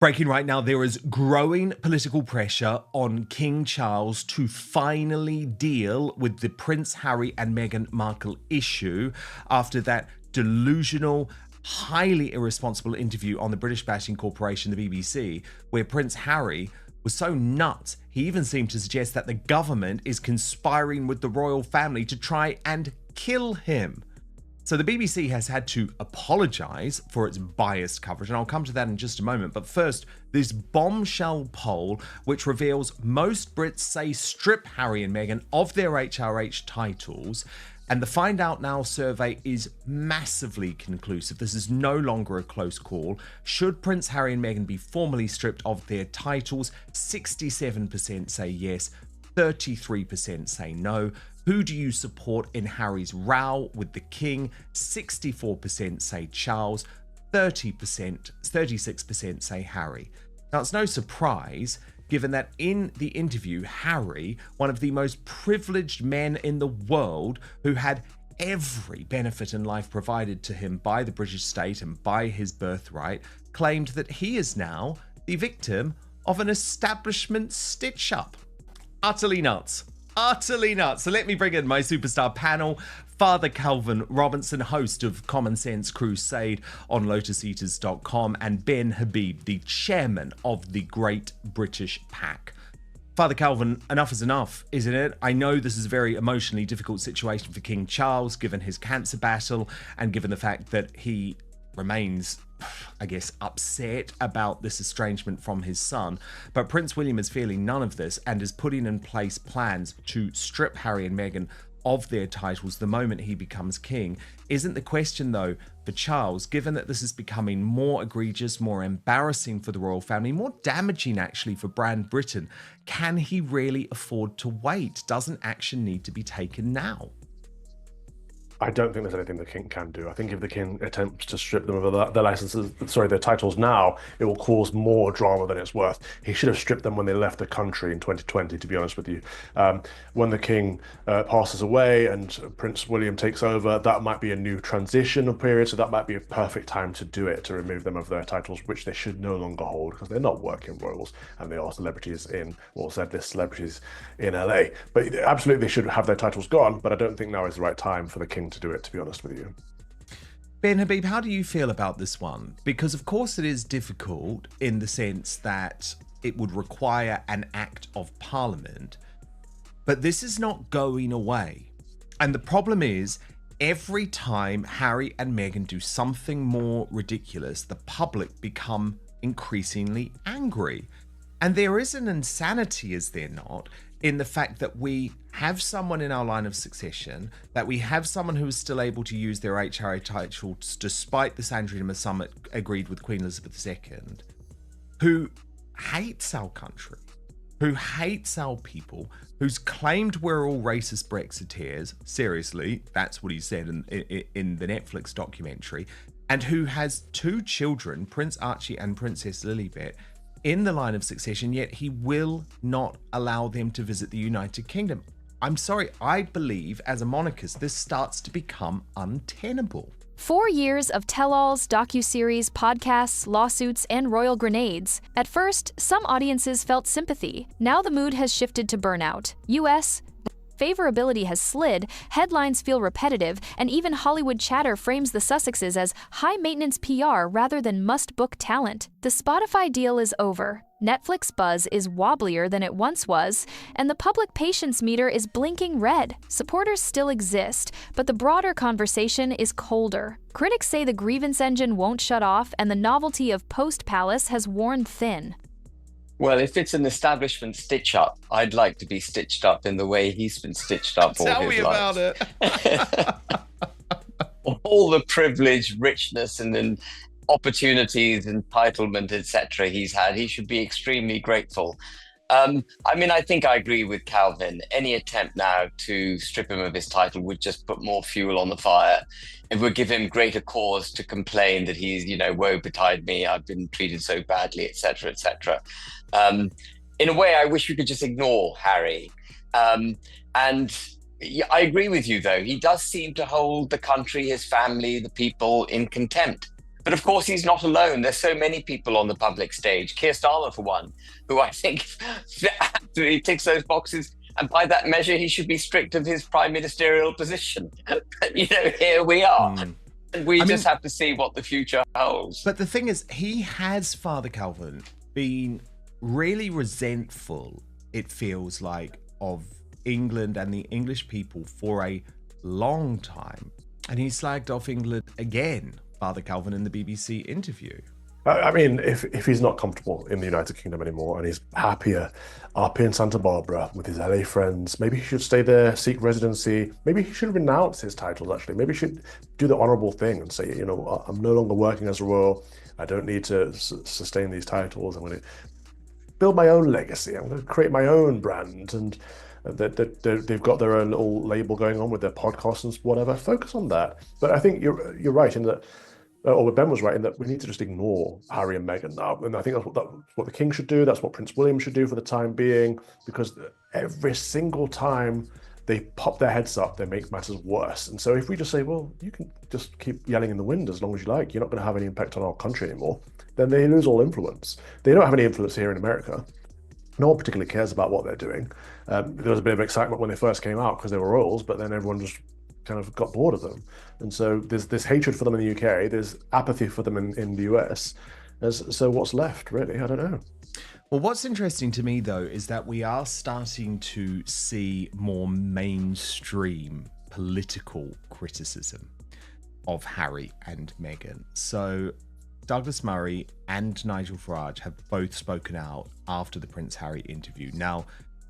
Breaking right now, there is growing political pressure on King Charles to finally deal with the Prince Harry and Meghan Markle issue after that delusional, highly irresponsible interview on the British bashing corporation, the BBC, where Prince Harry was so nuts, he even seemed to suggest that the government is conspiring with the royal family to try and kill him. So the BBC has had to apologise for its biased coverage, and I'll come to that in just a moment. But first, this bombshell poll, which reveals most Brits say strip Harry and Meghan of their HRH titles, and the Find Out Now survey is massively conclusive. This is no longer a close call. Should Prince Harry and Meghan be formally stripped of their titles? 67% say yes, 33% say no. Who do you support in Harry's row with the king? 64% say Charles, 36% say Harry. Now, it's no surprise, given that in the interview, Harry, one of the most privileged men in the world, who had every benefit in life provided to him by the British state and by his birthright, claimed that he is now the victim of an establishment stitch-up. Utterly nuts. Utterly nuts. So let me bring in my superstar panel. Father Calvin Robinson, host of Common Sense Crusade on lotuseaters.com, and Ben Habib, the chairman of the Great British Pack. Father Calvin, enough is enough, isn't it? I know this is a very emotionally difficult situation for King Charles, given his cancer battle and given the fact that he remains, I guess, upset about this estrangement from his son. But Prince William is feeling none of this and is putting in place plans to strip Harry and Meghan of their titles the moment he becomes king. Isn't the question, though, for Charles, given that this is becoming more egregious, more embarrassing for the royal family, more damaging actually for brand Britain, can he really afford to wait? Doesn't action need to be taken now? I don't think there's anything the king can do. I think if the king attempts to strip them of their titles now, it will cause more drama than it's worth. He should have stripped them when they left the country in 2020, to be honest with you. When the king passes away and Prince William takes over, that might be a new transitional period, so that might be a perfect time to do it, to remove them of their titles, which they should no longer hold, because they're not working royals, and they are celebrities in LA. But absolutely, they should have their titles gone, but I don't think now is the right time for the king to do it, to be honest with you. Ben Habib, how do you feel about this one? Because of course it is difficult in the sense that it would require an act of parliament, but this is not going away. And the problem is, every time Harry and Meghan do something more ridiculous, the public become increasingly angry. And there is an insanity, is there not, in the fact that we have someone in our line of succession, that we have someone who is still able to use their HRA titles despite the Sandringham Summit agreed with Queen Elizabeth II, who hates our country, who hates our people, who's claimed we're all racist Brexiteers. Seriously, that's what he said in the Netflix documentary, and who has two children, Prince Archie and Princess Lilibet, in the line of succession, yet he will not allow them to visit the United Kingdom. I'm sorry, I believe as a monarchist, this starts to become untenable. 4 years of tell-alls, docuseries, podcasts, lawsuits, and royal grenades. At first, some audiences felt sympathy. Now the mood has shifted to burnout. US favorability has slid, headlines feel repetitive, and even Hollywood chatter frames the Sussexes as high-maintenance PR rather than must-book talent. The Spotify deal is over. Netflix buzz is wobblier than it once was, and the public patience meter is blinking red. Supporters still exist, but the broader conversation is colder. Critics say the grievance engine won't shut off, and the novelty of post-palace has worn thin. Well, if it's an establishment stitch-up, I'd like to be stitched up in the way he's been stitched up all his life. Tell me about it. All the privilege, richness, and then opportunities, entitlement, etc. he's had, he should be extremely grateful. I think I agree with Calvin. Any attempt now to strip him of his title would just put more fuel on the fire. It would give him greater cause to complain that he's, woe betide me, I've been treated so badly, etc., etc. In a way, I wish we could just ignore Harry. And I agree with you, though. He does seem to hold the country, his family, the people in contempt. But of course, he's not alone. There's so many people on the public stage. Keir Starmer, for one, who I think absolutely ticks those boxes. And by that measure, he should be stripped of his prime ministerial position. But, here we are. And we just have to see what the future holds. But the thing is, he has, Father Calvin, been really resentful, it feels like, of England and the English people for a long time. And he slagged off England again, Father Calvin, in the BBC interview. I mean, if he's not comfortable in the United Kingdom anymore and he's happier up in Santa Barbara with his LA friends, maybe he should stay there, seek residency. Maybe he should renounce his titles, actually. Maybe he should do the honourable thing and say, I'm no longer working as a royal. I don't need to sustain these titles. I'm going to build my own legacy. I'm going to create my own brand. And they've got their own little label going on with their podcasts and whatever. Focus on that. But I think you're right in that, or Ben was right in that we need to just ignore Harry and Meghan now. And I think that's what the King should do. That's what Prince William should do for the time being, because every single time they pop their heads up, they make matters worse. And so if we just say, well, you can just keep yelling in the wind as long as you like, you're not going to have any impact on our country anymore, then they lose all influence. They don't have any influence here in America. No one particularly cares about what they're doing. There was a bit of excitement when they first came out because they were royals, but then everyone just kind of got bored of them. And so there's this hatred for them in the UK, there's apathy for them in the US. So what's left, really? I don't know. Well, what's interesting to me, though, is that we are starting to see more mainstream political criticism of Harry and Meghan. So Douglas Murray and Nigel Farage have both spoken out after the Prince Harry interview. Now,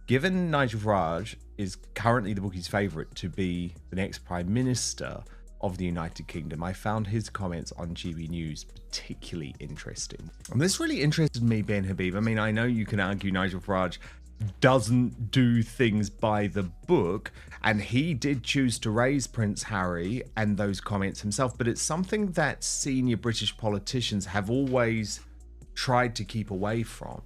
given Nigel Farage is currently the bookie's favourite to be the next Prime Minister of the United Kingdom, I found his comments on GB News particularly interesting. And this really interested me, Ben Habib. I mean, I know you can argue Nigel Farage doesn't do things by the book, and he did choose to raise Prince Harry and those comments himself, but it's something that senior British politicians have always tried to keep away from.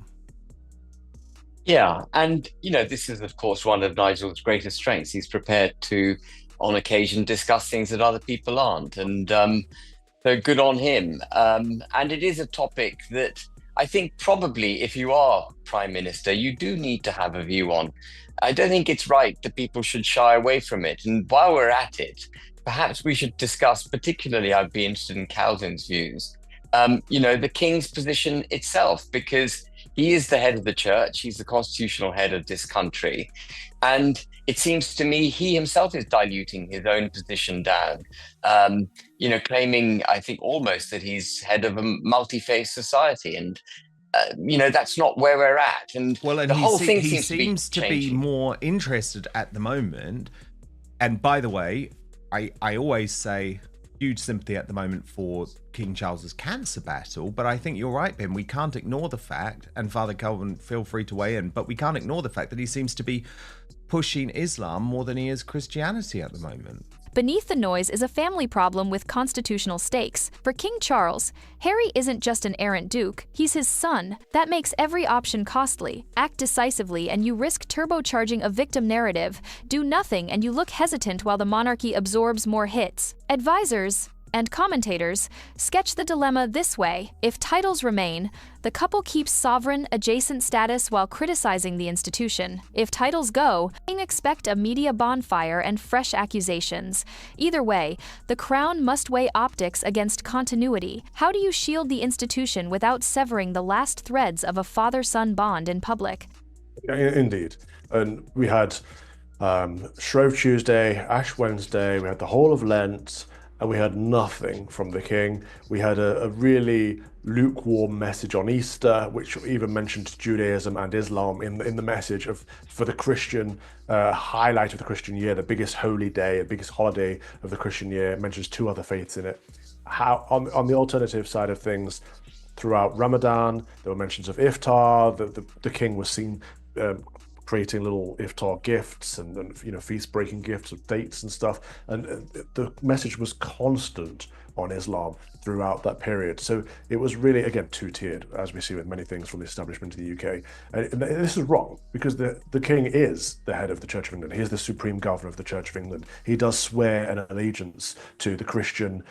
Yeah, and this is of course one of Nigel's greatest strengths. He's prepared to, on occasion, discuss things that other people aren't, and so good on him. And it is a topic that I think probably if you are Prime Minister, you do need to have a view on. I don't think it's right that people should shy away from it. And while we're at it, perhaps we should discuss, particularly I'd be interested in Calvin's views, the King's position itself, because he is the head of the church. He's the constitutional head of this country. And it seems to me he himself is diluting his own position down, claiming, I think, almost that he's head of a multi-faith society. And, that's not where we're at. And the whole thing seems to be more interested at the moment. And by the way, I always say huge sympathy at the moment for King Charles's cancer battle, but I think you're right, Ben. We can't ignore the fact, and Father Calvin, feel free to weigh in, but we can't ignore the fact that he seems to be pushing Islam more than he is Christianity at the moment. Beneath the noise is a family problem with constitutional stakes. For King Charles, Harry isn't just an errant duke, he's his son. That makes every option costly. Act decisively and you risk turbocharging a victim narrative. Do nothing and you look hesitant while the monarchy absorbs more hits. Advisors and commentators sketch the dilemma this way. If titles remain, the couple keeps sovereign adjacent status while criticizing the institution. If titles go, expect a media bonfire and fresh accusations. Either way, the crown must weigh optics against continuity. How do you shield the institution without severing the last threads of a father-son bond in public? Indeed. And we had Shrove Tuesday, Ash Wednesday, we had the whole of Lent, and we had nothing from the King. We had a really lukewarm message on Easter, which even mentioned Judaism and Islam in the message for the Christian highlight of the Christian year, the biggest holy day, the biggest holiday of the Christian year. It mentions two other faiths in it. How on the alternative side of things, throughout Ramadan, there were mentions of iftar. The King was seen creating little iftar gifts and feast-breaking gifts of dates and stuff, and the message was constant on Islam throughout that period. So it was really, again, two-tiered, as we see with many things from the establishment of the UK. And this is wrong, because the King is the head of the Church of England. He is the supreme governor of the Church of England. He does swear an allegiance to the Christian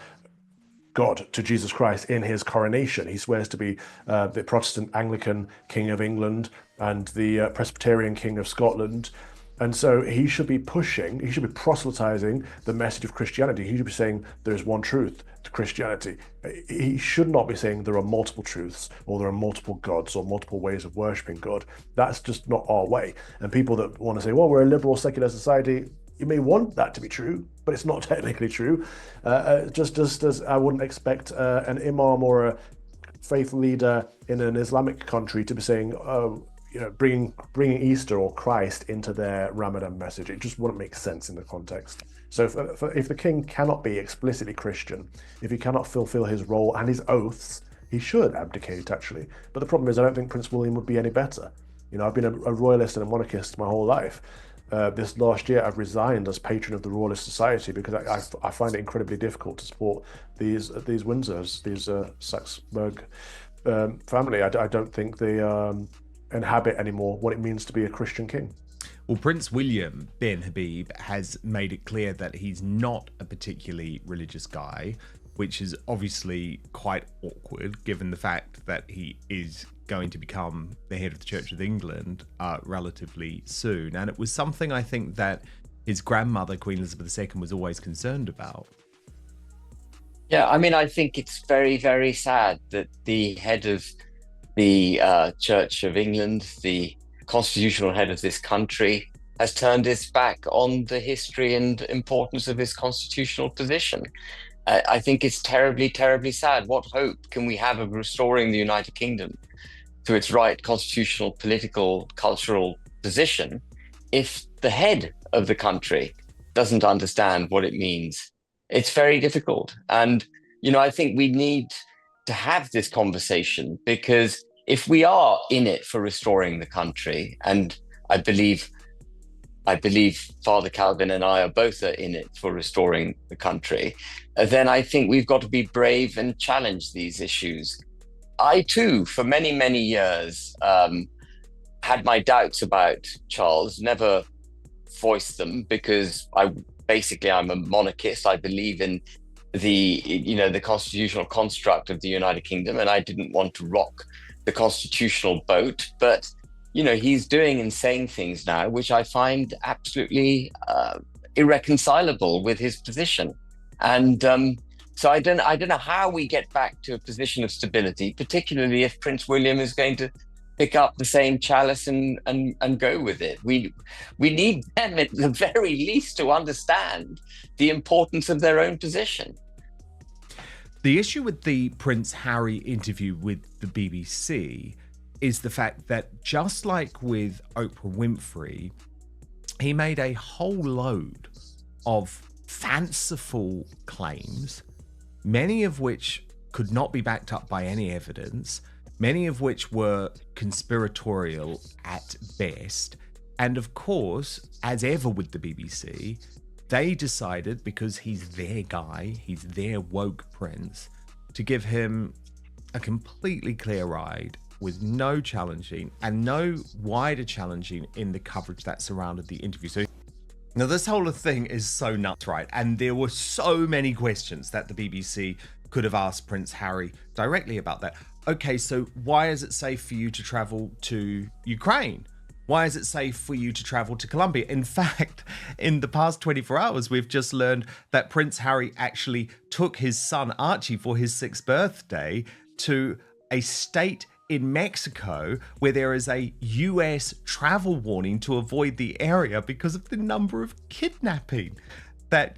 God, to Jesus Christ in his coronation. He swears to be the Protestant Anglican King of England and the Presbyterian King of Scotland. And so he should be proselytizing the message of Christianity. He should be saying there's one truth to Christianity. He should not be saying there are multiple truths or there are multiple gods or multiple ways of worshipping God. That's just not our way. And people that want to say, well, we're a liberal secular society, you may want that to be true, but it's not technically true. Just as I wouldn't expect an imam or a faith leader in an Islamic country to be saying, bringing Easter or Christ into their Ramadan message. It just wouldn't make sense in the context. So if the king cannot be explicitly Christian, if he cannot fulfill his role and his oaths, he should abdicate, actually. But the problem is, I don't think Prince William would be any better. I've been a royalist and a monarchist my whole life. This last year, I've resigned as patron of the Royalist Society because I find it incredibly difficult to support these Windsors, these Saxburg family. I don't think they inhabit anymore what it means to be a Christian king. Well, Prince William bin Habib has made it clear that he's not a particularly religious guy, which is obviously quite awkward given the fact that he is going to become the head of the Church of England relatively soon. And it was something I think that his grandmother, Queen Elizabeth II, was always concerned about. Yeah, I mean, I think it's very, very sad that the head of the Church of England, the constitutional head of this country, has turned his back on the history and importance of his constitutional position. I think it's terribly, terribly sad. What hope can we have of restoring the United Kingdom to its right constitutional, political, cultural position if the head of the country doesn't understand what it means? It's very difficult. And, I think we need to have this conversation, because if we are in it for restoring the country, and I believe Father Calvin and I are both in it for restoring the country, then I think we've got to be brave and challenge these issues. I too, for many, many years, had my doubts about Charles, never voiced them because I'm a monarchist. I believe in the constitutional construct of the United Kingdom, and I didn't want to rock the constitutional boat. But he's doing and saying things now which I find absolutely irreconcilable with his position. And so I don't know how we get back to a position of stability, particularly if Prince William is going to pick up the same chalice and go with it. We need them at the very least to understand the importance of their own position. The issue with the Prince Harry interview with the BBC is the fact that, just like with Oprah Winfrey, he made a whole load of fanciful claims, many of which could not be backed up by any evidence, many of which were conspiratorial at best. And of course, as ever with the BBC, they decided, because he's their guy, he's their woke prince, to give him a completely clear ride with no challenging and no wider challenging in the coverage that surrounded the interview. So now this whole thing is so nuts, right? And there were so many questions that the BBC could have asked Prince Harry directly about that. Okay, so why is it safe for you to travel to Ukraine? Why is it safe for you to travel to Colombia? In fact, in the past 24 hours, we've just learned that Prince Harry actually took his son Archie for his 6th birthday to a state in Mexico where there is a US travel warning to avoid the area because of the number of kidnappings that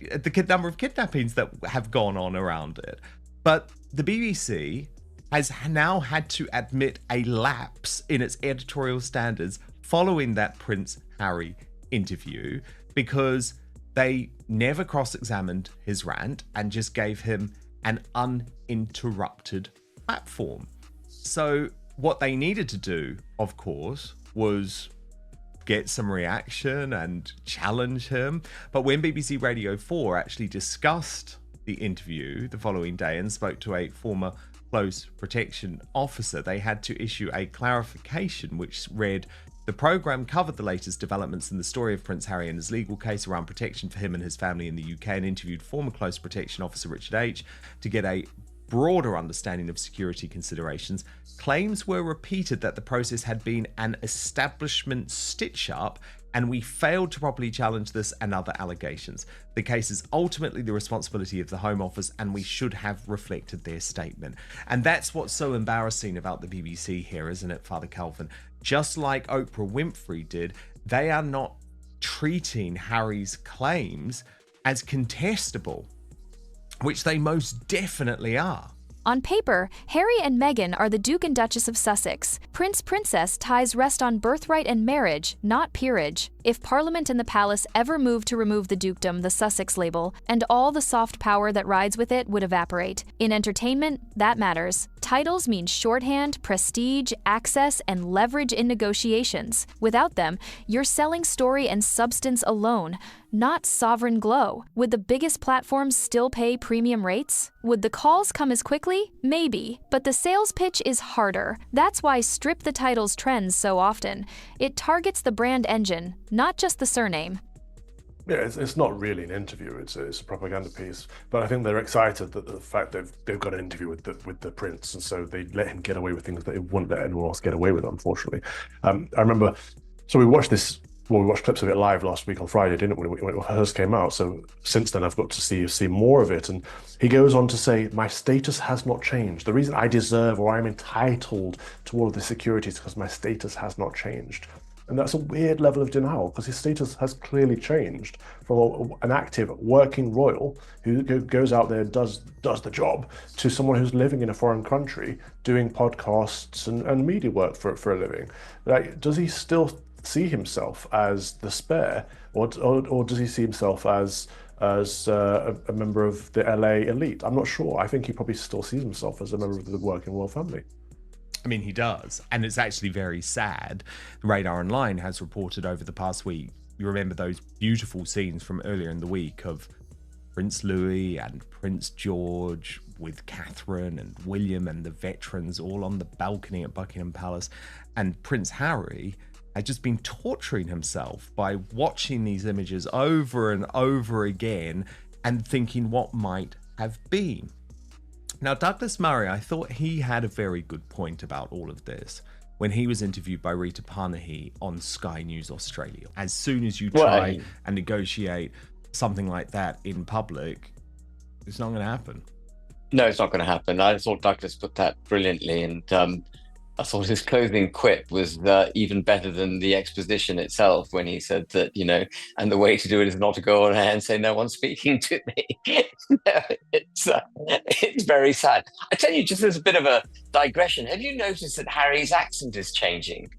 have gone on around it. But the BBC has now had to admit a lapse in its editorial standards following that Prince Harry interview, because they never cross-examined his rant and just gave him an uninterrupted platform. So what they needed to do, of course, was get some reaction and challenge him. But when BBC Radio 4 actually discussed the interview the following day and spoke to a former close protection officer, they had to issue a clarification which read, "The programme covered the latest developments in the story of Prince Harry and his legal case around protection for him and his family in the UK, and interviewed former close protection officer Richard H. to get a broader understanding of security considerations, claims were repeated that the process had been an establishment stitch-up, and we failed to properly challenge this and other allegations. The case is ultimately the responsibility of the Home Office, and we should have reflected their statement. And that's what's so embarrassing about the BBC here, isn't it, Father Calvin? Just like Oprah Winfrey did, they are not treating Harry's claims as contestable, which they most definitely are. On paper, Harry and Meghan are the Duke and Duchess of Sussex. Prince-Princess ties rest on birthright and marriage, not peerage. If Parliament and the Palace ever moved to remove the dukedom, the Sussex label, and all the soft power that rides with it would evaporate. In entertainment, that matters. Titles mean shorthand, prestige, access, and leverage in negotiations. Without them, you're selling story and substance alone, not sovereign glow. Would the biggest platforms still pay premium rates? Would the calls come as quickly? Maybe, but the sales pitch is harder. That's why strip the titles trends so often. It targets the brand engine, not just the surname. Yeah, it's not really an interview. It's a propaganda piece. But I think they're excited that the fact they've got an interview with the prince, and so they let him get away with things that he wouldn't let anyone else get away with. Unfortunately, I remember. So we watched this. Well, we watched clips of it live last week on Friday, didn't we? When it first came out. So since then, I've got to see more of it. And he goes on to say, "My status has not changed. The reason I deserve or I'm entitled to all of the security is because my status has not changed." And that's a weird level of denial, because his status has clearly changed from an active working royal who goes out there and does the job, to someone who's living in a foreign country doing podcasts and media work for a living. Like, does he still see himself as the spare, or does he see himself as a member of the LA elite? I'm not sure. I think he probably still sees himself as a member of the working royal family. I mean, he does. And it's actually very sad. Radar Online has reported over the past week, you remember those beautiful scenes from earlier in the week of Prince Louis and Prince George with Catherine and William and the veterans all on the balcony at Buckingham Palace. And Prince Harry had just been torturing himself by watching these images over and over again and thinking what might have been. Now, Douglas Murray, I thought he had a very good point about all of this when he was interviewed by Rita Panahi on Sky News Australia. As soon as you try and negotiate something like that in public, it's not going to happen. No, it's not going to happen. I thought Douglas put that brilliantly, and I thought his closing quip was even better than the exposition itself, when he said that, and the way to do it is not to go on air and say, "No one's speaking to me." It's very sad. I tell you, just as a bit of a digression, have you noticed that Harry's accent is changing?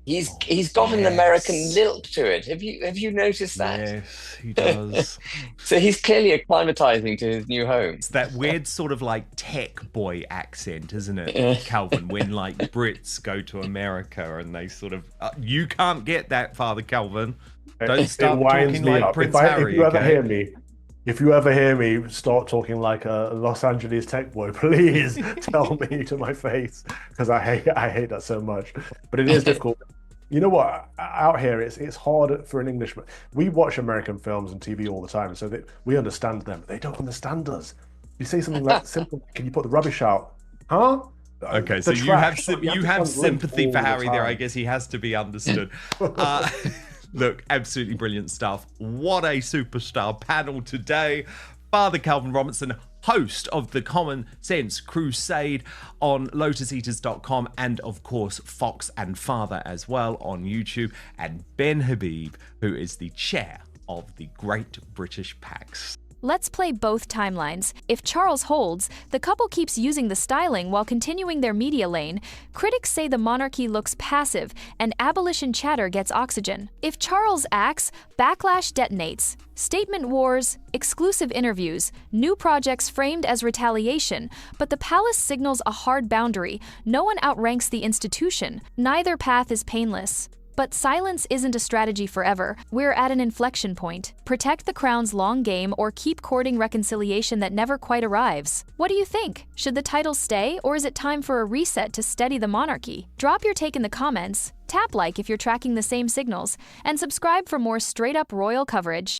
He's got an American lilt to it. Have you noticed that? Yes, he does. So he's clearly acclimatizing to his new home. It's that weird sort of like tech boy accent, isn't it, Calvin? When like Brits go to America and they sort of, you can't get that, Father Calvin. Don't start talking like Prince Harry. If you ever hear me start talking like a Los Angeles tech boy, please tell me to my face, because I hate that so much. But it is difficult. You know what? Out here, it's hard for an Englishman. We watch American films and TV all the time, so that we understand them. They don't understand us. You say something like simple, "Can you put the rubbish out?" Huh? Okay, so you have sympathy for Harry there. I guess he has to be understood. Look, absolutely brilliant stuff. What a superstar panel today. Father Calvin Robinson, host of the Common Sense Crusade on lotuseaters.com, and of course Fox and Father as well on YouTube, and Ben Habib, who is the chair of the Great British PAX. Let's play both timelines. If Charles holds, the couple keeps using the styling while continuing their media lane. Critics say the monarchy looks passive, and abolition chatter gets oxygen. If Charles acts, backlash detonates. Statement wars, exclusive interviews, new projects framed as retaliation, but the palace signals a hard boundary. No one outranks the institution. Neither path is painless. But silence isn't a strategy forever. We're at an inflection point. Protect the crown's long game, or keep courting reconciliation that never quite arrives. What do you think? Should the title stay, or is it time for a reset to steady the monarchy? Drop your take in the comments, tap like if you're tracking the same signals, and subscribe for more straight-up royal coverage.